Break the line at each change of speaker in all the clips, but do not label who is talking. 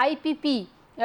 IPP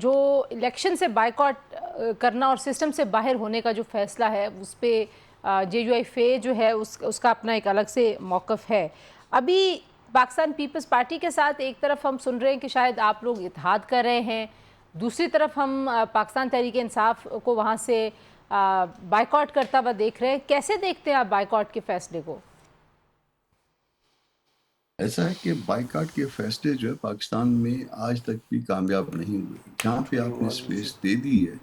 جو election سے boycott کرنا اور سسٹم سے باہر ہونے کا جو فیصلہ ہے اس پہ JUI جو ہے اس کا اپنا ایک الگ سے موقف ہے. ابھی پاکستان پیپلز پارٹی کے ساتھ ایک طرف ہم سن رہے ہیں کہ شاید آپ لوگ اتحاد کر رہے ہیں, دوسری طرف ہم پاکستان تحریک انصاف کو وہاں سے بائیکاٹ کرتا ہوا دیکھ رہے ہیں. کیسے دیکھتے ہیں آپ بائیکاٹ کے فیصلے کو؟
ایسا ہے کہ بائیکاٹ کے فیصلے جو ہے پاکستان میں آج تک بھی کامیاب نہیں ہوئے. جہاں پہ آپ نے سپیس دے دی ہے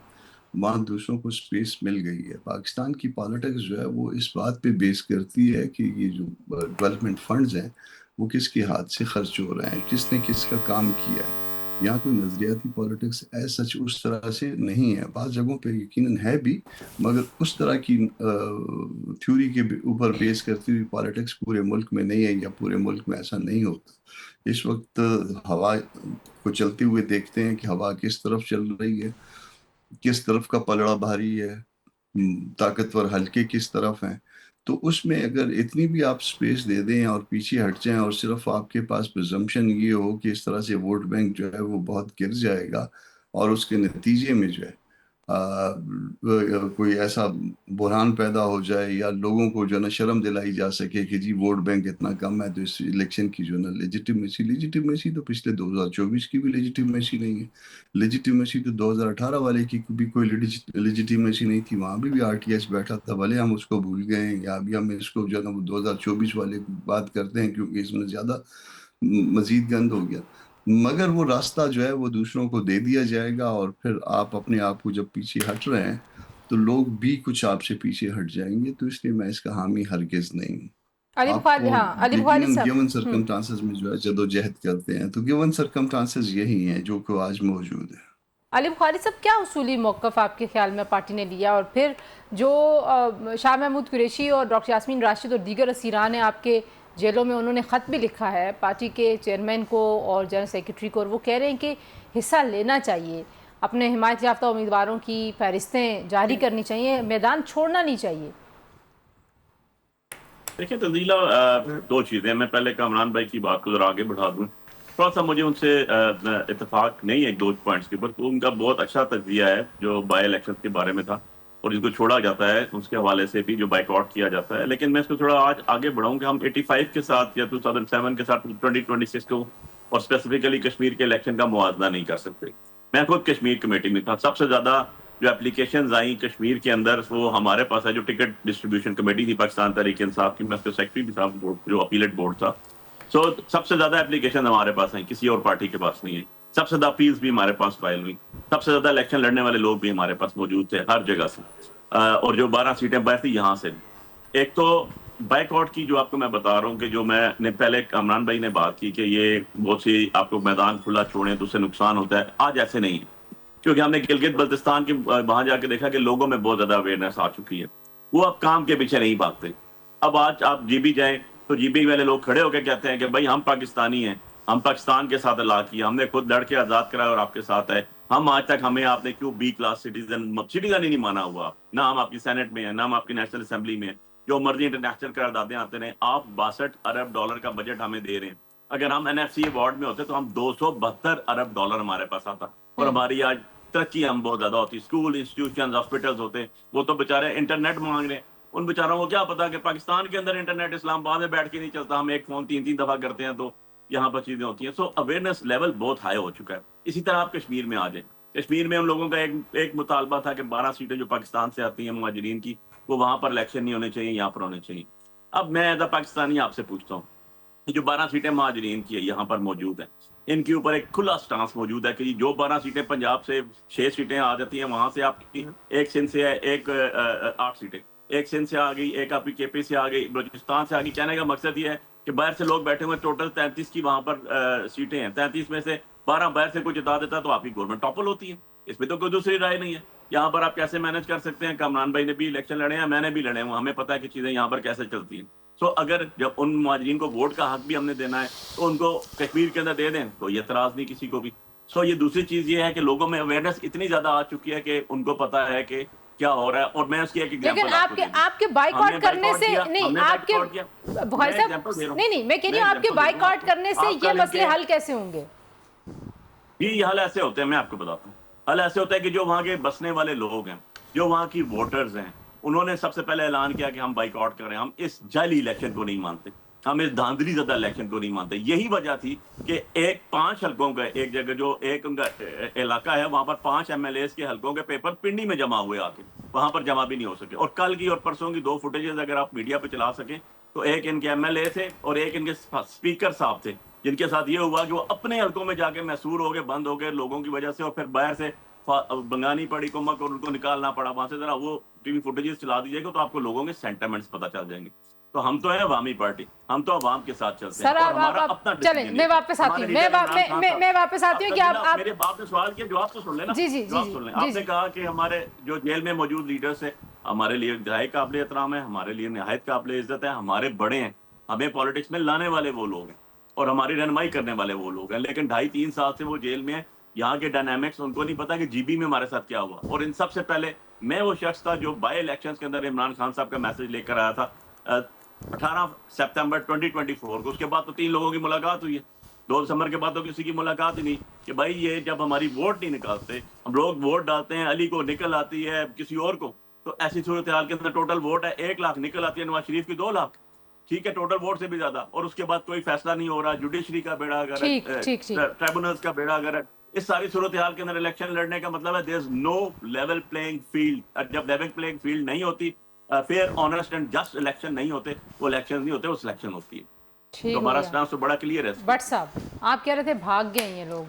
وہاں دوسروں کو سپیس مل گئی ہے. پاکستان کی پالیٹکس جو ہے وہ اس بات پہ بیس کرتی ہے کہ یہ جو ڈیولپمنٹ فنڈز ہیں وہ کس کے ہاتھ سے خرچ ہو رہے ہیں, کس نے کس کا کام کیا ہے. یہاں کوئی نظریاتی پالیٹکس ایز سچ اس طرح سے نہیں ہے. بعض جگہوں پہ یقیناً ہے بھی, مگر اس طرح کی تھیوری کے اوپر بیس کرتی ہوئی پالیٹکس پورے ملک میں نہیں ہے, یا پورے ملک میں ایسا نہیں ہوتا. اس وقت ہوا کو چلتے ہوئے دیکھتے ہیں کہ ہوا کس طرف چل رہی ہے, کس طرف کا پلڑا بھاری ہے, طاقتور حلقے کس طرف ہیں. تو اس میں اگر اتنی بھی آپ سپیس دے دیں اور پیچھے ہٹ جائیں اور صرف آپ کے پاس پرزمپشن یہ ہو کہ اس طرح سے ووٹ بینک جو ہے وہ بہت گر جائے گا, اور اس کے نتیجے میں جو ہے کوئی ایسا بحران پیدا ہو جائے یا لوگوں کو جو نا شرم دلائی جا سکے کہ جی ووٹ بینک اتنا کم ہے تو اس الیکشن کی جو نا لیجیٹیمیسی تو پچھلے 2024 کی بھی لیجیٹیمیسی نہیں ہے. لیجیٹیمیسی تو 2018 والے کی بھی کوئی لیجیٹیمیسی نہیں تھی, وہاں بھی RTS بیٹھا تھا. بھلے ہم اس کو بھول گئے ہیں یا ابھی ہم اس کو جو نا 2024 والے بات کرتے ہیں کیونکہ اس میں زیادہ مزید گند ہو گیا, مگر وہ راستہ جو ہے وہ دوسروں کو دے دیا جائے گا. اور پھر آپ اپنے آپ کو جب پیچھے ہٹ رہے ہیں تو لوگ بھی کچھ آپ سے پیچھے ہٹ جائیں گے. تو اس لیے میں اس کا حامی ہرگز نہیں ہوں. آپ کو
علی بخاری
یقیناً گیون
صاحب,
سرکمٹانسز میں جو ہے جدوجہد کرتے ہیں, تو گیون سرکمٹانسز یہی ہیں جو کہ آج موجود ہے.
علی بخاری صاحب, کیا اصولی موقف آپ کے خیال میں پارٹی نے لیا؟ اور پھر جو شاہ محمود قریشی اور ڈاکٹر یاسمین راشد اور دیگر اسیران ہیں آپ کے جیلوں میں, انہوں نے خط بھی لکھا ہے پارٹی کے چیئرمین کو اور جنرل سیکریٹری کو, اور وہ کہہ رہے ہیں کہ حصہ لینا چاہیے, اپنے حمایت یافتہ امیدواروں کی فہرستیں جاری کرنی چاہیے, میدان چھوڑنا نہیں چاہیے.
دیکھیں تنزیلہ, دو چیزیں. میں پہلے کامران بھائی کی بات کو ذرا آگے بڑھا دوں. تھوڑا سا مجھے ان سے اتفاق نہیں ہے دو پوائنٹس کے اوپر. تو ان کا بہت اچھا تجزیہ ہے جو بائی الیکشن کے بارے میں تھا, اور جس کو چھوڑا جاتا ہے اس کے حوالے سے بھی جو بائیک آؤٹ کیا جاتا ہے. لیکن میں اس کو تھوڑا آج آگے بڑھاؤں کہ ہم 85 کے ساتھ یا 2007 کے ساتھ 2026 کو اور اسپیسیفکلی کشمیر کے الیکشن کا موازنہ نہیں کر سکتے. میں خود کشمیر کمیٹی میں تھا. سب سے زیادہ جو اپلیکیشنز آئیں کشمیر کے اندر وہ ہمارے پاس ہے, جو ٹکٹ ڈسٹریبیوشن کمیٹی تھی پاکستان تحریک انصاف کی, میں اس کے سیکرٹری بھی تھا, جو اپیلیٹ بورڈ تھا. سب سے زیادہ اپلیکیشن ہمارے پاس ہیں, کسی اور پارٹی کے پاس نہیں ہے. سب سے زیادہ اپیلز بھی ہمارے پاس فائل ہوئی. سب سے زیادہ الیکشن لڑنے والے لوگ بھی ہمارے پاس موجود تھے ہر جگہ سے, اور جو 12 سیٹیں باہر تھی یہاں سے. ایک تو بائیک آؤٹ کی جو آپ کو میں بتا رہا ہوں کہ جو میں نے پہلے کامران بھائی نے بات کی کہ یہ بہت سی آپ کو میدان کھلا چھوڑیں تو اس سے نقصان ہوتا ہے. آج ایسے نہیں ہے, کیونکہ ہم نے گلگت بلتستان کے وہاں جا کے دیکھا کہ لوگوں میں بہت زیادہ اویئرنیس آ چکی ہے. وہ اب کام کے پیچھے نہیں بھاگتے. اب آج آپ جی بی جائیں تو جی بی والے لوگ کھڑے ہو کے کہتے ہیں کہ بھائی ہم پاکستانی ہیں, ہم پاکستان کے ساتھ الا کیا, ہم نے خود لڑ کے آزاد کرا اور آپ کے ساتھ ہے. ہم آج تک ہمیں آپ نے کیوں بی کلاس سٹیزن ہی نہیں مانا ہوا, نہ ہم آپ کی سینٹ میں ہیں, نہ ہم آپ کی نیشنل اسمبلی میں ہیں. جو مرضی انٹرنیشنل قراردادیں آتے رہے, آپ 62 ارب ڈالر کا بجٹ ہمیں دے رہے ہیں. اگر ہم NFC ایوارڈ میں ہوتے تو ہم 272 ارب ڈالر ہمارے پاس آتا, اور ہماری آج ترقی ہم بہت زیادہ ہوتی. اسکول, انسٹیٹیوشن, ہاسپٹلز ہوتے. وہ تو بیچارے انٹرنیٹ مانگ رہے ہیں. ان بیچاروں کو کیا پتا کہ پاکستان کے اندر انٹرنیٹ اسلام آباد میں بیٹھ کے نہیں چلتا, ہم ایک فون 3 دفعہ کرتے ہیں تو یہاں پر چیزیں ہوتی ہیں. سو اویئرنیس لیول بہت ہائی ہو چکا ہے. اسی طرح آپ کشمیر میں آ جائیں. کشمیر میں ہم لوگوں کا ایک مطالبہ تھا کہ 12 سیٹیں جو پاکستان سے آتی ہیں مہاجرین کی, وہ وہاں پر الیکشن نہیں ہونے چاہیے, یہاں پر ہونے چاہیے. اب میں ایز اے پاکستانی آپ سے پوچھتا ہوں, جو 12 سیٹیں مہاجرین کی یہاں پر موجود ہیں, ان کے اوپر ایک کھلا سٹانس موجود ہے کہ جو 12 سیٹیں پنجاب سے 6 سیٹیں آ جاتی ہیں, وہاں سے آپ کی ایک سندھ سے ہے, ایک 8 سیٹیں, ایک سندھ سے آ گئی, ایک آپ کی KP سے آ گئی, بلوچستان سے آ گئی. کہنے کا مقصد یہ ہے کہ باہر سے لوگ بیٹھے ہوئے, ٹوٹل 33 کی وہاں پر سیٹیں ہیں. 33 میں سے 12 باہر سے کوئی جتا دیتا تو آپ کی گورنمنٹ ٹاپل ہوتی ہے. اس میں تو کوئی دوسری رائے نہیں ہے. یہاں پر آپ کیسے مینج کر سکتے ہیں؟ کامران بھائی نے بھی الیکشن لڑے ہیں, میں نے بھی لڑے ہیں, ہمیں پتہ ہے کہ چیزیں یہاں پر کیسے چلتی ہیں. اگر جب ان مہاجرین کو ووٹ کا حق بھی ہم نے دینا ہے تو ان کو کشمیر کے اندر دے دیں, تو یہ اعتراض نہیں کسی کو بھی. یہ دوسری چیز یہ ہے کہ لوگوں میں اویئرنیس اتنی زیادہ آ چکی ہے کہ ان کو پتا ہے کہ کیا ہو رہا ہے. اور میں اس کی ایک ایگزامپل
لیکن آپ کے بائیک آؤٹ کرنے سے نہیں, آپ کے بخاری صاحب نہیں, میں کہہ رہی ہوں آپ کے بائیک آؤٹ کرنے سے یہ مسئلے حل کیسے ہوں گے؟
یہ حل ایسے ہوتے ہیں, میں آپ کو بتاتا ہوں. حال ایسے ہوتا ہے کہ جو وہاں کے بسنے والے لوگ ہیں، جو وہاں کی ووٹرز ہیں، انہوں نے سب سے پہلے اعلان کیا کہ ہم بائیک آؤٹ کر رہے ہیں، ہم اس جعلی الیکشن کو نہیں مانتے، ہم اس دھاندلی زدہ الیکشن کو نہیں مانتے. یہی وجہ تھی کہ 5 حلقوں کا ایک جگہ جو ایک ان کا علاقہ ہے، وہاں پر 5 MLAs کے حلقوں کے پیپر پنڈی میں جمع ہوئے آ کے، وہاں پر جمع بھی نہیں ہو سکے. اور کل کی اور پرسوں کی 2 فوٹیجز اگر آپ میڈیا پہ چلا سکیں تو ایک ان کے MLA تھے اور ایک ان کے اسپیکر صاحب تھے، جن کے ساتھ یہ ہوا کہ وہ اپنے حلقوں میں جا کے محصور ہو گئے، بند ہو گئے لوگوں کی وجہ سے، اور پھر باہر سے بنگانی پڑی کمک اور ان کو نکالنا پڑا وہاں سے. ذرا وہ ٹی وی فوٹیجز چلا دیجیے گا تو آپ کو لوگوں کے سینٹیمنٹس پتہ چل جائیں گے. تو ہم تو ہیں عوامی پارٹی، ہم تو عوام کے ساتھ چلتے ہیں.
سر آپ چلیں، میں واپس آتی ہوں، میں واپس آتی ہوں کہ آپ
میرے باپ نے سوال کیا، جواب تو سن لینا.
جی جی
جواب سن لیں. آپ نے کہا کہ ہمارے جو جیل میں موجود لیڈرز ہیں ہمارے لیے انتہائی قابل احترام ہے، ہمارے لیے نہایت قابل عزت ہے، ہمارے بڑے ہیں، ہمیں پالیٹکس میں لانے والے وہ لوگ ہیں اور ہماری رہنمائی کرنے والے وہ لوگ ہیں. لیکن 2.5-3 سال سے وہ جیل میں ہیں. یہاں کے ڈائنامکس ان کو نہیں پتا کہ جی بی میں ہمارے ساتھ کیا ہوا. اور ان سب سے پہلے میں وہ شخص تھا جو بائی الیکشنز کے اندر عمران خان صاحب کا میسج لے کر آیا تھا 18 سپتمبر 2024 کو. اس کے بعد تو 3 لوگوں کی ملاقات ہوئی ہے. 2 دسمبر کے بعد تو کسی کی ملاقات ہی نہیں کہ بھائی یہ جب ہماری ووٹ نہیں نکالتے، ہم لوگ ووٹ ڈالتے ہیں، علی کو نکل آتی ہے کسی اور کو، تو ایسی صورتحال کے اندر ٹوٹل ووٹ ہے 1 لاکھ، نکل آتی ہے نواز شریف کی 2 لاکھ. ٹھیک ہے، ٹوٹل ووٹ سے بھی زیادہ، اور اس کے بعد کوئی فیصلہ نہیں ہو رہا. جوڈیشری کا بیڑا گر ہے، ٹریبونلز کا بیڑا گر ہے. اس ساری صورتحال کے اندر الیکشن لڑنے کا مطلب ہے there is no level playing field. جب لیول پلینگ فیلڈ نہیں ہوتی، fair honest and just election نہیں ہوتے، وہ الیکشن نہیں ہوتے، وہ سلیکشن ہوتی ہے. تو ہمارا اسٹانس تو بڑا کلیئر ہے.
بٹ صاحب آپ کہہ رہے تھے بھاگ گئے یہ لوگ،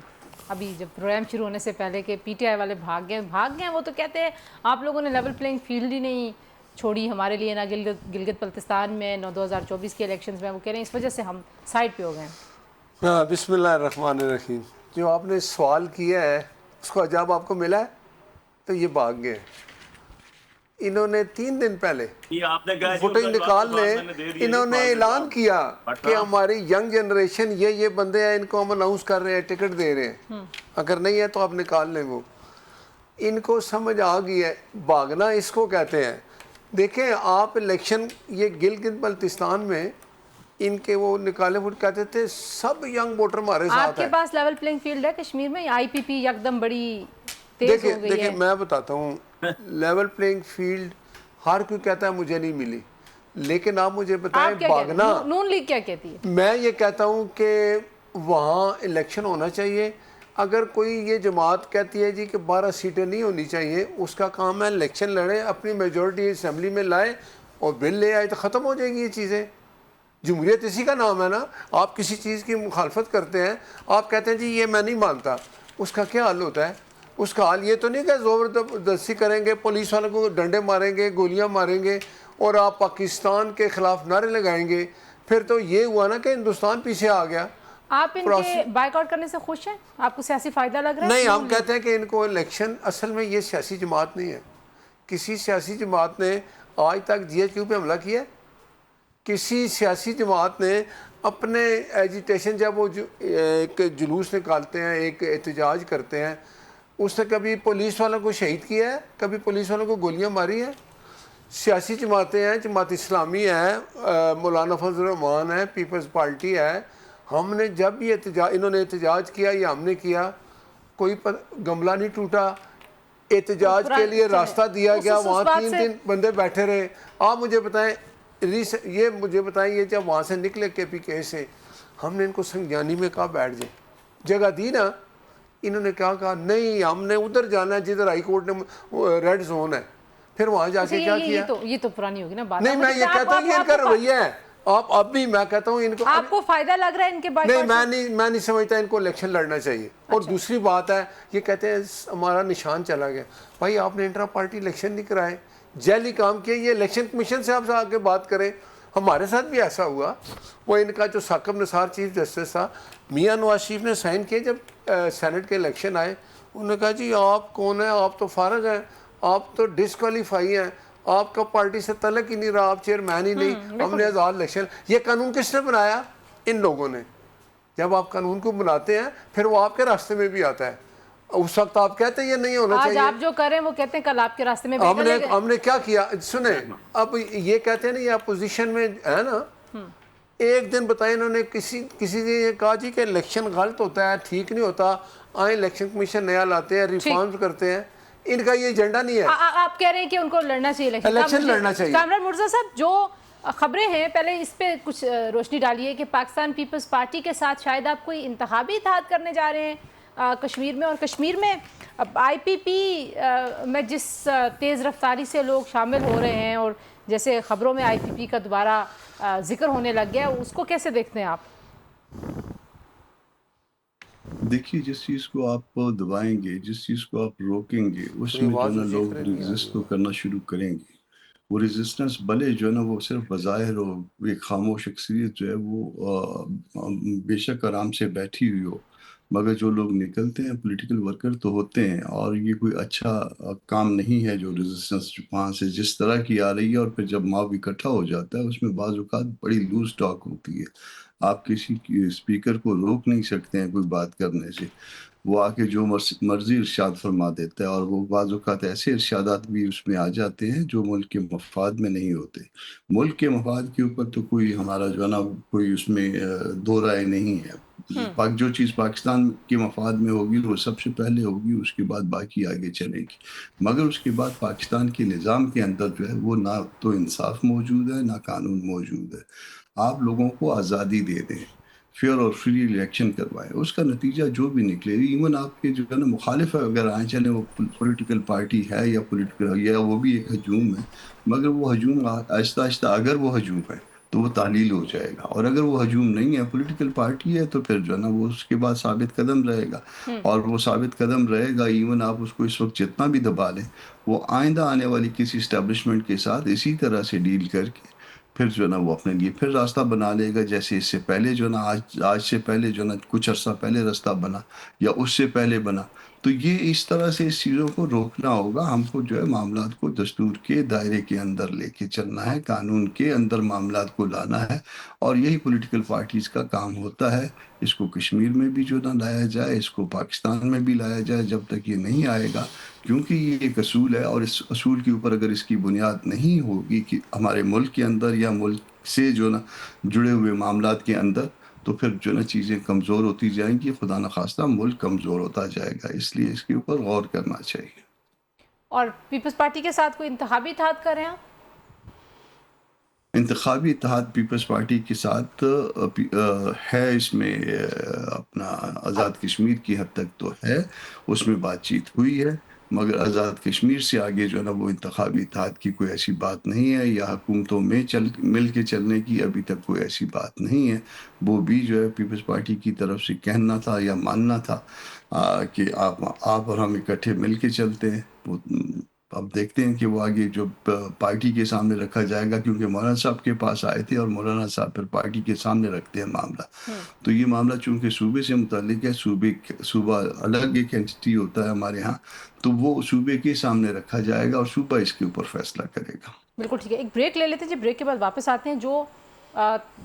ابھی جب پروگرام شروع ہونے سے پہلے کہ پی ٹی آئی والے بھاگ گئے. وہ تو کہتے ہیں آپ لوگوں نے لیول پلینگ فیلڈ ہی نہیں چھوڑی ہمارے لیے، نہ گلگت بلتستان میں، نہ 2024 کے الیکشنز میں. وہ کہہ رہے ہیں اس وجہ سے ہم سائڈ پہ ہو گئے.
بسم اللہ الرحمن الرحیم. جو آپ نے سوال کیا ہے اس کو جواب آپ کو ملا ہے تو یہ بھاگ گئے. انہوں نے 3 دن پہلے فوٹیج نکال لے، انہوں نے اعلان کیا کہ ہماری ینگ جنریشن یہ بندے ہیں، ان کو ہم اناؤنس کر رہے ہیں، ٹکٹ دے رہے ہیں، اگر نہیں ہے تو آپ نکال لیں. وہ ان کو سمجھ آ گئی ہے. بھاگنا اس کو کہتے ہیں. دیکھیں آپ الیکشن یہ گلگت بلتستان میں ان کے وہ نکالے ووٹ کہتے تھے سب ینگ ووٹر ہمارے ساتھ ہیں.
آپ کے پاس لیول پلینگ فیلڈ ہے کشمیر میں؟ آئی پی پی یکدم بڑی تیز ہو گئی ہے.
دیکھیں میں بتاتا ہوں، لیول پلینگ فیلڈ ہر کوئی کہتا ہے مجھے نہیں ملی، لیکن آپ مجھے بتائیں بھاگنا.
نون لیگ کیا کہتی ہے؟
میں یہ کہتا ہوں کہ وہاں الیکشن ہونا چاہیے. اگر کوئی یہ جماعت کہتی ہے جی کہ 12 سیٹیں نہیں ہونی چاہیے، اس کا کام ہے الیکشن لڑے، اپنی میجورٹی اسمبلی میں لائے اور بل لے آئے تو ختم ہو جائیں گی یہ چیزیں. جمہوریت اسی کا نام ہے نا. آپ کسی چیز کی مخالفت کرتے ہیں، آپ کہتے ہیں جی یہ میں نہیں مانتا، اس کا کیا حل ہوتا ہے؟ اس کا حل یہ تو نہیں کہ زبردستی کریں گے، پولیس والوں کو ڈنڈے ماریں گے، گولیاں ماریں گے اور آپ پاکستان کے خلاف نعرے لگائیں گے. پھر تو یہ ہوا نا کہ ہندوستان پیچھے آ گیا.
آپ ان کے بائیک آؤٹ کرنے سے خوش ہیں؟ آپ کو سیاسی فائدہ لگ رہا ہے؟
نہیں، ہم کہتے ہیں کہ ان کو الیکشن، اصل میں یہ سیاسی جماعت نہیں ہے. کسی سیاسی جماعت نے آج تک جی ایچ کیو پہ حملہ کیا ہے؟ کسی سیاسی جماعت نے اپنے ایجیٹیشن، جب وہ ایک جلوس نکالتے ہیں، ایک احتجاج کرتے ہیں، اس نے کبھی پولیس والوں کو شہید کیا ہے؟ کبھی پولیس والوں کو گولیاں ماری ہیں؟ سیاسی جماعتیں ہیں، جماعت اسلامی ہے، مولانا فضل الرحمان ہے، پیپلز پارٹی ہے. ہم نے جب یہ انہوں نے احتجاج کیا یا ہم نے کیا، کوئی گملہ نہیں ٹوٹا. احتجاج کے لیے راستہ دیا گیا، وہاں 3 دن بندے بیٹھے رہے. آپ مجھے بتائیں یہ جب وہاں سے نکلے کے پی کے سے، ہم نے ان کو سنگیانی میں کہا بیٹھ جائیں، جگہ دی نا. انہوں نے کیا کہا نہیں ہم نے ادھر جانا ہے جدھر ہائی کورٹ نے ریڈ زون ہے. پھر وہاں جا کے کیا کیا؟
یہ تو پرانی ہوگی نا بات.
نہیں میں یہ کہتا ہوں یہ ان کا رویہ ہے. آپ اب بھی میں کہتا ہوں ان کو،
آپ کو فائدہ لگ رہا ہے ان کے بائیک آؤٹ سے؟
میں نہیں سمجھتا ان کو الیکشن لڑنا چاہیے. اور دوسری بات ہے یہ کہتے ہیں ہمارا نشان چلا گیا. بھائی آپ نے انٹرا پارٹی الیکشن نہیں کرائے، جعلی کام کیا. یہ الیکشن کمیشن سے آپ سے آ کے بات کریں. ہمارے ساتھ بھی ایسا ہوا. وہ ان کا جو ثاقب نثار چیف جسٹس تھا، میاں نواز شریف نے سائن کیے جب سینٹ کے الیکشن آئے. انہوں نے کہا جی آپ کون ہیں؟ آپ تو فارغ ہیں، آپ تو ڈسکوالیفائی ہیں، آپ کا پارٹی سے تعلق ہی نہیں رہا، آپ چیئرمین ہی نہیں. ہم نے آزاد الیکشن. یہ قانون کس نے بنایا؟ ان لوگوں نے. جب آپ قانون کو بناتے ہیں پھر وہ آپ کے راستے میں بھی آتا ہے. اس وقت آپ کہتے ہیں یہ نہیں ہونا چاہیے.
آج آپ جو کریں وہ کہتے ہیں کل آپ کے راستے میں.
ہم نے کیا کیا سنیں، اب یہ کہتے ہیں نا یہ اپوزیشن میں ہے نا. ایک دن بتائیں انہوں نے کسی نے یہ کہا جی کہ الیکشن غلط ہوتا ہے، ٹھیک نہیں ہوتا. آئیں الیکشن کمیشن نیا لاتے ہیں, ریفارمز کرتے ہیں. ان کا یہ ایجنڈا نہیں ہے.
آپ کہہ رہے ہیں کہ ان کو لڑنا چاہیے
الیکشن لڑنا چاہیے.
کامران مرزا صاحب, جو خبریں ہیں پہلے اس پہ کچھ روشنی ڈالیے کہ پاکستان پیپلز پارٹی کے ساتھ شاید آپ کوئی انتخابی اتحاد کرنے جا رہے ہیں کشمیر میں, اور کشمیر میں آئی پی پی میں جس تیز رفتاری سے لوگ شامل ہو رہے ہیں, اور جیسے خبروں میں آئی پی پی کا دوبارہ ذکر ہونے لگ گیا, اس کو کیسے دیکھتے ہیں آپ؟
دیکھیے, جس چیز کو آپ دبائیں گے, جس چیز کو آپ روکیں گے, اس میں جو ہے نا لوگ ریزسٹ تو کرنا شروع کریں گے. وہ ریزسٹنس بھلے جو ہے نا وہ صرف بظاہر ہو, ایک خاموش اکثریت جو ہے وہ بے شک آرام سے بیٹھی ہوئی ہو, مگر جو لوگ نکلتے ہیں پولیٹیکل ورکر تو ہوتے ہیں, اور یہ کوئی اچھا کام نہیں ہے جو ریزسٹنس وہاں سے جس طرح کی آ رہی ہے. اور پھر جب ماب اکٹھا ہو جاتا ہے اس میں بعض اوقات بڑی لوز ٹاک ہوتی ہے. آپ کسی اسپیکر کو روک نہیں سکتے ہیں کوئی بات کرنے سے, وہ آ کے جو مرضی ارشاد فرما دیتا ہے, اور وہ بعض اوقات ایسے ارشادات بھی اس میں آ جاتے ہیں جو ملک کے مفاد میں نہیں ہوتے. ملک کے مفاد کے اوپر تو کوئی ہمارا جو ہے نا کوئی اس میں دو رائے نہیں ہے. جو چیز پاکستان کے مفاد میں ہوگی وہ سب سے پہلے ہوگی, اس کے بعد باقی آگے چلے گی. مگر اس کے بعد پاکستان کے نظام کے اندر جو ہے وہ نہ تو انصاف موجود ہے نہ قانون موجود ہے. آپ لوگوں کو آزادی دے دیں, فیئر اور فری الیکشن کروائیں, اس کا نتیجہ جو بھی نکلے, ایون آپ کے جو ہے نا مخالف اگر آئیں, چلیں وہ پولیٹیکل پارٹی ہے یا پولیٹیکل یا وہ بھی ایک ہجوم ہے, مگر وہ ہجوم آہستہ آہستہ اگر وہ ہجوم ہے تو وہ تعلیل ہو جائے گا, اور اگر وہ ہجوم نہیں ہے, پولیٹیکل پارٹی ہے, تو پھر جو ہے نا وہ اس کے بعد ثابت قدم رہے گا. اور وہ ثابت قدم رہے گا, ایون آپ اس کو اس وقت جتنا بھی دبا لیں, وہ آئندہ آنے والی کسی اسٹیبلشمنٹ کے ساتھ اسی طرح سے ڈیل کر کے پھر جو ہے نا وہ اپنے لیے پھر راستہ بنا لے گا, جیسے اس سے پہلے جو ہے نا آج سے پہلے جو ہے نا کچھ عرصہ پہلے راستہ بنا یا اس سے پہلے بنا. تو یہ اس طرح سے اس چیزوں کو روکنا ہوگا. ہم کو جو ہے معاملات کو دستور کے دائرے کے اندر لے کے چلنا ہے, قانون کے اندر معاملات کو لانا ہے, اور یہی پولیٹیکل پارٹیز کا کام ہوتا ہے. اس کو کشمیر میں بھی جو نہ لایا جائے, اس کو پاکستان میں بھی لایا جائے. جب تک یہ نہیں آئے گا, کیونکہ یہ ایک اصول ہے, اور اس اصول کے اوپر اگر اس کی بنیاد نہیں ہوگی کہ ہمارے ملک کے اندر یا ملک سے جو نا جڑے ہوئے معاملات کے اندر, تو پھر جو نا چیزیں کمزور ہوتی جائیں گی, خدا نخواستہ ملک کمزور ہوتا جائے گا. اس لیے اس کے اوپر غور کرنا چاہیے.
اور پیپلز پارٹی کے ساتھ کوئی انتخابی اتحاد کر رہے ہیں آپ؟
انتخابی اتحاد پیپلز پارٹی کے ساتھ ہے, اس میں اپنا آزاد کشمیر کی حد تک تو ہے, اس میں بات چیت ہوئی ہے, مگر آزاد کشمیر سے آگے جو ہے نا وہ انتخابی اتحاد کی کوئی ایسی بات نہیں ہے, یا حکومتوں میں مل کے چلنے کی ابھی تک کوئی ایسی بات نہیں ہے. وہ بھی جو ہے پیپلز پارٹی کی طرف سے کہنا تھا یا ماننا تھا کہ آپ اور ہم اکٹھے مل کے چلتے ہیں. اب دیکھتے ہیں کہ وہ آگے جو پارٹی کے سامنے رکھا جائے گا, کیونکہ مولانا صاحب کے پاس آئے تھے اور مولانا صاحب پھر پارٹی کے سامنے رکھتے ہیں معاملہ. تو یہ معاملہ چونکہ صوبے سے متعلق ہے, صوبہ الگ ایک اینٹی ہوتا ہے ہمارے ہاں, تو وہ صوبے کے سامنے رکھا جائے گا اور صوبہ اس کے اوپر فیصلہ کرے گا.
بالکل ٹھیک ہے, ایک بریک لے لیتے ہیں جی, بریک کے بعد واپس آتے ہیں.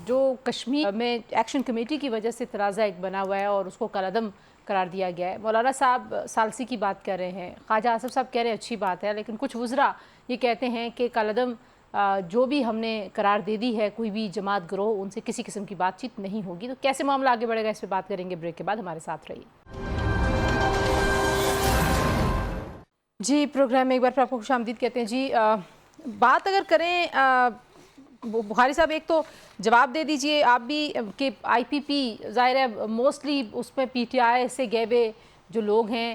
جو کشمیر میں ایکشن کمیٹی کی وجہ سے تنازع ایک بنا ہوا ہے اور اس کو کالعدم قرار دیا گیا ہے. مولانا صاحب ثالثی کی بات کر رہے ہیں, خواجہ آصف صاحب کہہ رہے ہیں اچھی بات ہے, لیکن کچھ وزراء یہ کہتے ہیں کہ کالعدم جو بھی ہم نے قرار دے دی ہے, کوئی بھی جماعت گروہ, ان سے کسی قسم کی بات چیت نہیں ہوگی. تو کیسے معاملہ آگے بڑھے گا, اس پہ بات کریں گے بریک کے بعد. ہمارے ساتھ رہیے جی. پروگرام میں ایک بار پھر آپ کو خوش آمدید کہتے ہیں جی. بات اگر کریں بخاری صاحب, ایک تو جواب دے دیجئے آپ بھی کہ آئی پی پی ظاہر ہے موسٹلی اس میں پی ٹی آئی سے گئے ہوئے جو لوگ ہیں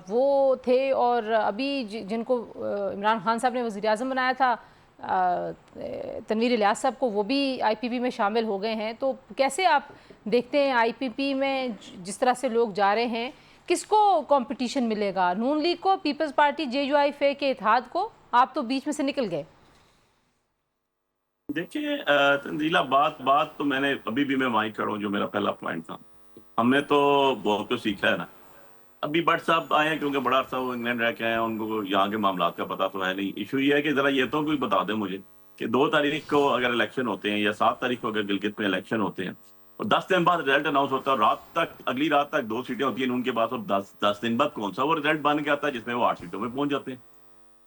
وہ تھے, اور ابھی جن کو عمران خان صاحب نے وزیر اعظم بنایا تھا, تنویر الیاس صاحب کو, وہ بھی آئی پی پی میں شامل ہو گئے ہیں. تو کیسے آپ دیکھتے ہیں آئی پی پی میں جس طرح سے لوگ جا رہے ہیں, کس کو کمپٹیشن ملے گا, نون لیگ کو, پیپلز پارٹی, جے یو آئی فے کے اتحاد کو؟ آپ تو بیچ میں سے نکل گئے.
دیکھیں تنزیلہ, بات تو میں نے ابھی بھی میں وہیں کھڑا ہوں جو میرا پہلا پوائنٹ تھا. ہم نے تو بہت کچھ سیکھا ہے نا. ابھی بٹ صاحب آئے ہیں کیونکہ بڑا عرصہ وہ انگلینڈ رہ کے آئے ہیں, ان کو یہاں کے معاملات کا پتہ تو ہے نہیں. ایشو یہ ہے کہ ذرا یہ تو کوئی بتا دیں مجھے کہ 2 تاریخ کو اگر الیکشن ہوتے ہیں یا 7 تاریخ کو اگر گلگت میں الیکشن ہوتے ہیں, اور 10 دن بعد رزلٹ اناؤنس ہوتا ہے, اور اگلی رات تک 2 سیٹیں ہوتی ہیں ان کے پاس, اور 10 دن بعد کون سا وہ رزلٹ بن کے آتا ہے جس میں وہ 8 سیٹوں پہ پہنچ جاتے ہیں.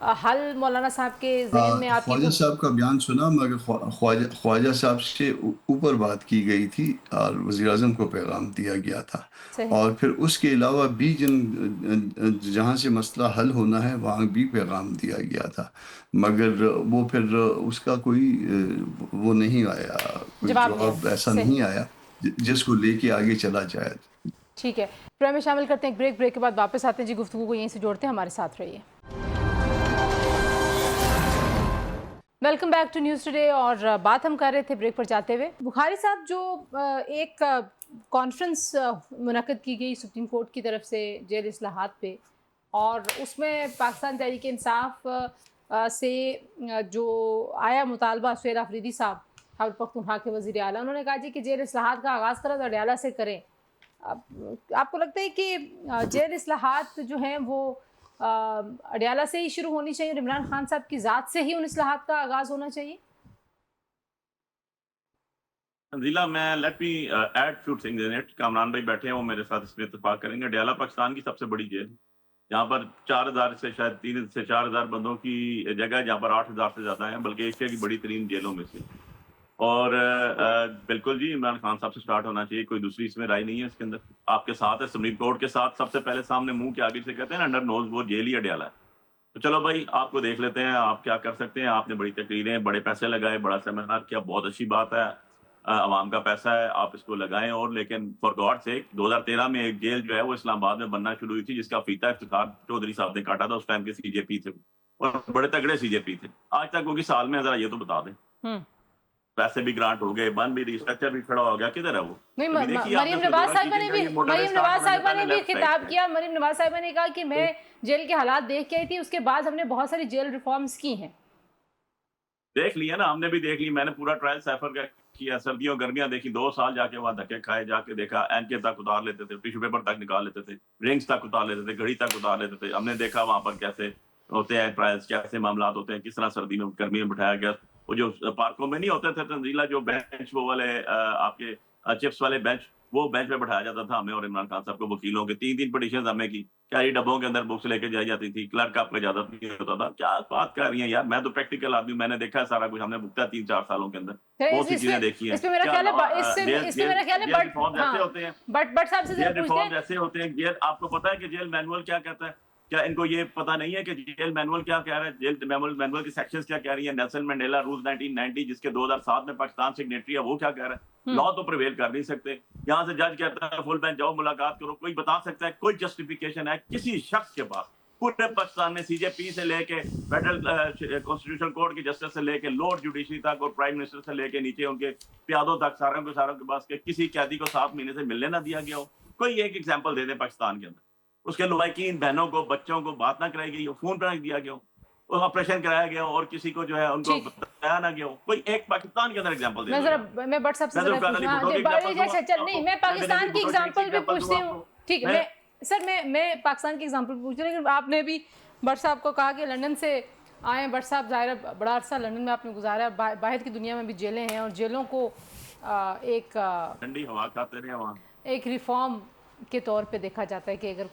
حل مولانا صاحب کے ذہن میں آپ کی
خواجہ صاحب کا بیان سنا، مگر خواجہ صاحب سے اوپر بات کی گئی تھی اور وزیر اعظم کو پیغام دیا گیا تھا،
صحیح
اور پھر اس کے علاوہ بھی جہاں سے مسئلہ حل ہونا ہے وہاں بھی پیغام دیا گیا تھا، مگر وہ پھر اس کا کوئی وہ نہیں آیا، کوئی جواب ایسا نہیں آیا جس کو لے کے آگے چلا جائے۔
ٹھیک ہے، پروگرام میں شامل کرتے ہیں ایک بریک کے بعد واپس آتے ہیں جی، گفتگو کو یہیں سے جوڑتے ہیں، ہمارے ساتھ رہیے۔ Welcome back to News Today, اور بات ہم کر رہے تھے بریک پر جاتے ہوئے، بخاری صاحب جو ایک کانفرنس منعقد کی گئی سپریم کورٹ کی طرف سے جیل اصلاحات پہ، اور اس میں پاکستان تحریک انصاف سے جو آیا مطالبہ، سہیل آفریدی صاحب خیبر پختونخوا کے وزیر اعلیٰ، انہوں نے کہا جی کہ جیل اصلاحات کا آغاز کریں تو اڈیالہ سے کریں۔ آپ کو لگتا ہے کہ جیل اصلاحات جو ہیں وہ اڈیالہ سے ہی شروع ہونی چاہیے اور عمران خان صاحب کی ذات سے ہی ان اصلاحات کا آغاز ہونا چاہیے؟
ضلع میں let me add few things in it, Kamran بھائی بیٹھے ہیں، وہ میرے ساتھ اس میں اتفاق کریں گے۔ اڈیالہ پاکستان کی سب سے بڑی جیل، جہاں پر 4000 سے شاید 3 سے 4000 بندوں کی جگہ ہے، جہاں پر 8000 سے زیادہ ہیں، بلکہ ایشیا کی بڑی ترین جیلوں میں سے۔ اور بالکل جی عمران خان صاحب سے سٹارٹ ہونا چاہیے، کوئی دوسری اس میں رائے نہیں ہے اس کے اندر۔ آپ کے ساتھ ہے، سپریم کورٹ کے ساتھ سب سے پہلے سامنے منہ کے آگے سے کہتے ہیں نا انڈر نوز وہ جیل ہی اڈیالہ ہے۔ تو چلو بھائی آپ کو دیکھ لیتے ہیں آپ کیا کر سکتے ہیں، آپ نے بڑی تقریریں، بڑے پیسے لگائے، بڑا سیمینار کیا، بہت اچھی بات ہے، عوام کا پیسہ ہے، آپ اس کو لگائیں۔ اور لیکن فار گاڈ سیک 2013 میں ایک جیل جو ہے وہ اسلام آباد میں بننا شروع ہوئی تھی، جس کا فیتا افتخار چودھری صاحب نے کاٹا تھا، اس ٹائم کے سی جے پی تھے اور بڑے تگڑے سی جے پی تھے۔ آج تک وہ کی سال میں ذرا یہ تو بتا دیں، پیسے بھی گرانٹ ہو گئے، بند بھی، ریسٹرکچر بھی کھڑا ہو گیا، کدھر ہے وہ؟
نہیں، مریم نواز صاحبہ نے بھی خطاب کیا، مریم نواز صاحبہ نے کہا کہ میں جیل کے حالات دیکھ کے آئی تھی، اس کے بعد ہم نے بہت ساری جیل ریفارمز کی ہیں۔
دیکھ لیا نا، ہم نے بھی دیکھ لی، میں نے پورا ٹرائل سیفر کا کیا، سردیوں گرمیاں دیکھی، 2 سال جا کے وہاں دھکے کھائے، جا کے دیکھا، این کے تک اتار لیتے تھے، ٹیشو پیپر تک نکال لیتے تھے، رنگز تک اتار لیتے تھے، گھڑی تک اتار لیتے تھے۔ ہم نے دیکھا وہاں پر کیسے ہوتے ہیں ٹرائلز، کیسے معاملات ہوتے ہیں، کس طرح سردی میں گرمی میں بٹھایا گیا۔ وہ جو پارکوں میں نہیں ہوتے تھے تنزیلہ، جو بینچ وہ والے آپ کے چپس والے بینچ، وہ بینچ پہ بٹھایا جاتا تھا ہمیں اور عمران خان صاحب کو، وکیلوں کے 3 پٹیشنز ہمیں کی، کیا ڈبوں کے اندر بکس لے کے جائی جاتی تھی، کلرک آپ کو اجازت نہیں ہوتا تھا۔ کیا بات کر رہی ہیں یار، میں تو پریکٹیکل آدمی ہوں، میں نے دیکھا ہے سارا کچھ، ہم نے بھگتا 3-4 سالوں کے اندر بہت سی چیزیں دیکھی ہیں۔
اس پہ میرا خیال ہے بٹ صاحب سے
جیل ریفارمز ایسے ہوتے ہیں، جیل آپ کو پتا ہے کہ جیل مینول کیا کہتا ہے؟ کیا ان کو یہ پتا نہیں ہے کہ جیل مینول کیا کہہ رہا ہے؟ جیل مینول کی سیکشنز کیا کہہ رہی ہیں؟ نیلسن منڈیلا رولز 1990 جس کے 2007 میں پاکستان سگنیٹری ہے، وہ کیا کہہ رہا ہے؟ لا تو پریویل کر نہیں سکتے، یہاں سے جج کہتا ہے فل بینچ جاؤ ملاقات کرو، کوئی بتا سکتا ہے کوئی جسٹیفیکیشن ہے کسی شخص کے پاس پورے پاکستان میں، سی جے پی سے لے کے فیڈرل کانسٹیٹیوشن کورٹ کی جسٹس سے لے کے لورڈ جوڈیشری تک اور پرائم منسٹر سے لے کے نیچے ان کے پیادوں تک، ساروں کے پاس کہ کسی قیدی کو 7 مہینے سے ملنے نہ دیا گیا ہو؟ کوئی ایک ایگزامپل دے دیں پاکستان کے اندر، اس کے لوائقین بہنوں کو، بچوں کو بات نہ کرائی گئی ہو، فون پہ رکھ دیا گیا ہو، آپریشن کرایا گیا ہو اور کسی کو جو ہے ان کو بتایا نہ گیا ہو، کوئی ایک پاکستان کے اندر ایگزامپل دے دیں۔
میں بٹ صاحب سے نہیں، میں پاکستان کی ایگزامپل بھی پوچھتی ہوں، ٹھیک ہے، سر میں پاکستان کی ایگزامپل پوچھ رہی ہوں، لیکن آپ نے بھی بٹ صاحب کو کہا کہ لندن سے آئے، بٹ صاحب ظاہر ہے بڑا عرصہ لندن میں آپ نے گزارا، باہر کی دنیا میں بھی جیلیں ہیں، اور جیلوں کو ایک
ٹھنڈی ہوا کھاتے رہے وہاں،
ایک ریفارم کے طور پہ دیکھا جاتا ہے کہ اگر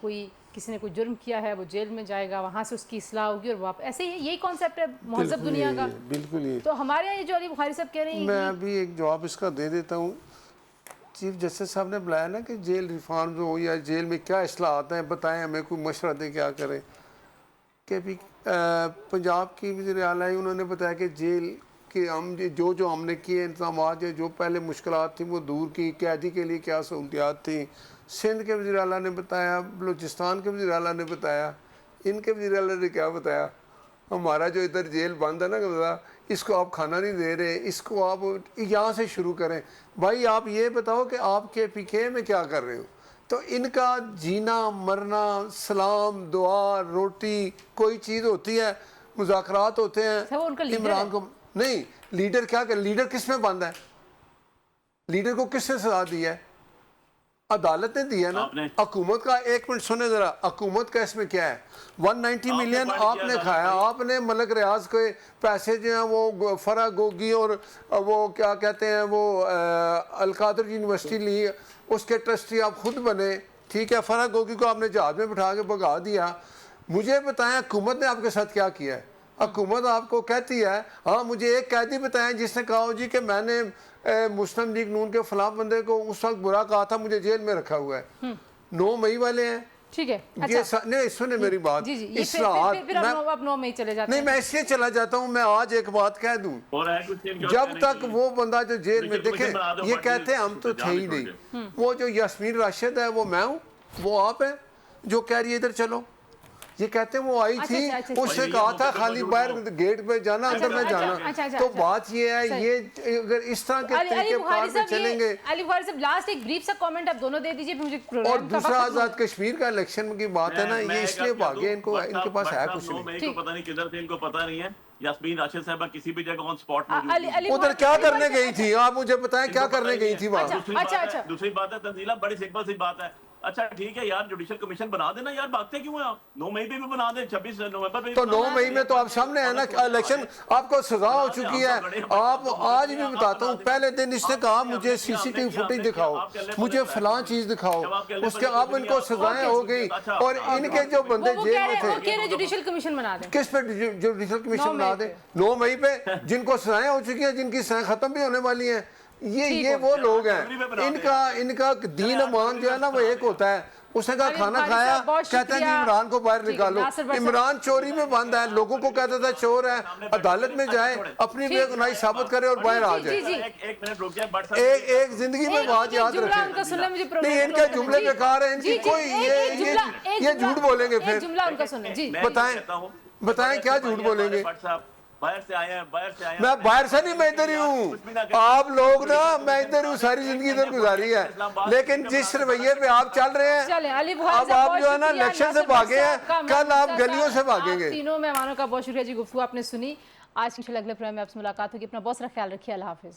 کسی نے کوئی جرم کیا ہے وہ جیل میں جائے گا، وہاں سے اس کی اصلاح ہوگی، اور واپس ایسے ہی یہی کانسیپٹ ہے مہذب دنیا کا۔
بالکل ہی،
تو ہمارے یہاں یہ جو علی بخاری صاحب کہہ رہے ہیں،
میں ابھی ایک جواب اس کا دے دیتا ہوں۔ چیف جسٹس صاحب نے بلایا نا کہ جیل ریفارمز ہو یا جیل میں کیا اصلاحات ہیں، بتائیں ہمیں، کوئی مشورہ دیں کیا کریں۔ کہ ابھی پنجاب کی وزیر اعلیٰ انہوں نے بتایا کہ جیل کہ ہم جو ہم نے کیے انتظامات، جو پہلے مشکلات تھیں وہ دور کی، قیدی کے لیے کیا سہولیات تھیں۔ سندھ کے وزیر اعلیٰ نے بتایا، بلوچستان کے وزیر اعلیٰ نے بتایا، ان کے وزیر اعلیٰ نے کیا بتایا؟ ہمارا جو ادھر جیل بند ہے نا، اس کو آپ کھانا نہیں دے رہے، اس کو آپ یہاں سے شروع کریں۔ بھائی آپ یہ بتاؤ کہ آپ کے پی کے میں کیا کر رہے ہو؟ تو ان کا جینا مرنا، سلام دعا روٹی کوئی چیز ہوتی ہے، مذاکرات ہوتے ہیں۔ عمران کو نہیں، لیڈر کیا کہ لیڈر کس میں بند ہے؟ لیڈر کو کس نے سزا دی ہے؟ عدالت نے دی ہے نا۔ حکومت کا ایک منٹ سنیں ذرا، حکومت کا اس میں کیا ہے؟ 190 ملین آپ نے کھایا، آپ نے ملک ریاض کے پیسے جو ہیں وہ فرح گوگی اور وہ کیا کہتے ہیں وہ القادر یونیورسٹی لی، اس کے ٹرسٹی آپ خود بنے، ٹھیک ہے، فرح گوگی کو آپ نے جہاز میں بٹھا کے بھگا دیا، مجھے بتائیں حکومت نے آپ کے ساتھ کیا کیا ہے؟ حکومت آپ کو کہتی ہے ہاں مجھے ایک قیدی بتائیں جس نے کہا ہو جی کہ میں نے مسلم لیگ نون کے فلاں بندے کو اس وقت برا کہا تھا، مجھے جیل میں رکھا ہوا ہے۔ 9 مئی والے ہیں،
ٹھیک ہے،
نہیں سنیں میری بات،
جی جی،
اصلاحات
پھر اب 9 مئی چلے جاتے
نہیں
ہیں۔
میں اس لیے چلا جاتا ہوں، میں آج ایک بات کہہ دوں،
اور ہے کچھ ان کا
جب
کہنے
تک
کی-
وہ بندہ جو جیل میں
لیکن
دیکھیں
مجھے بنا دو
یہ
پارٹی
کہتے ہیں ہم تو تھے ہی
چھوڑ
نہیں، وہ جو یاسمین راشد ہے وہ میں ہوں، وہ آپ ہیں جو کہہ رہی ہے ادھر چلو، یہ کہتے ہیں وہ آئی تھی،
اچھا،
اس سے کہا تھا خالی باہر گیٹ پہ جانا اندر میں جانا، تو بات یہ ہے یہ اگر اس طرح کے
علی
طریقے
بخاری
کار میں چلیں گے۔
صاحب، علی بخاری صاحب لاسٹ ایک بریف سا کامنٹ آپ دونوں دے دیجئے، پھر مجھے
اور
پروگرام کا
دوسرا
وقت
آزاد کشمیر کا الیکشن کی بات ہے نا، یہ اس لیے بھاگے، ان کے پاس ہے کچھ نہیں۔
مئی کو پتہ نہیں کدھر سے ان کو پتہ نہیں ہے، یاسمین راشد صاحبہ کسی بھی جگہ آن سپاٹ موجود
علی
ہیں۔
ادھر کیا کرنے گئی تھی آپ مجھے بتائیں، کیا کرنے گئی تھی وہاں؟
اچھا۔
دوسری بات ہے تنزیلہ، بڑی سمپل سی بات ہے، اچھا ٹھیک ہے یار جوڈیشل کمیشن بنا دینا یار، بھاگتے کیوں ہیں آپ؟ 9 مئی پہ بھی بنا دیں، 26 نومبر پہ بھی
تو
بنا
9
دیں۔
مئی میں تو آپ سامنے ہے نا الیکشن، آپ کو سزا ہو چکی ہے، آپ آج بھی بتاتا ہوں، پہلے دن اس نے کہا مجھے سی سی ٹی وی فوٹیج دکھاؤ، مجھے فلاں چیز دکھاؤ، اس کے اب ان کو سزائیں ہو گئی، اور ان کے جو بندے
وہ
جیل
کہہ
میں
رہے
تھے
ہیں جوڈیشل کمیشن بنا دیں۔
کس پہ جوڈیشل کمیشن
9
بنا
مئی
دیں؟
پہ۔
9 مئی پہ جن کو سزائیں ہو چکی ہیں، جن کی سزائیں ختم بھی ہونے والی ہیں، یہ وہ لوگ ہیں، ان کا دین امان جو ہے نا وہ ایک ہوتا ہے، اس نے کہا کھانا کھایا، کہتے ہیں جی عمران کو باہر نکالو، عمران چوری میں بند ہے، لوگوں کو کہتا تھا چور ہے، عدالت میں جائے اپنی بے گناہی ثابت کرے اور باہر آ جائے۔
ایک منٹ رک جائے،
ایک زندگی میں بات یاد رکھیں، نہیں ان کے جملے بیکار ہیں، ان کی کوئی یہ جھوٹ بولیں گے پھر،
جملہ ان کا سنیں جی۔
بتائیں کیا جھوٹ بولیں گے؟
باہر سے آئے ہیں،
میں باہر سے نہیں، میں ادھر ہی ہوں، آپ لوگ نا، میں ادھر ہوں، ساری زندگی ادھر گزاری ہے، لیکن جس رویے پہ آپ چل رہے ہیں، اب آپ جو ہے نا الیکشن سے بھاگے ہیں، کل آپ گلیوں سے بھاگیں گے۔
تینوں مہمانوں کا بہت شکریہ جی، گفتگو آپ نے سنی۔ آج انشاءاللہ اگلے پروگرام میں آپ سے ملاقات ہوگی، اپنا بہت سارا خیال رکھیے، اللہ حافظ۔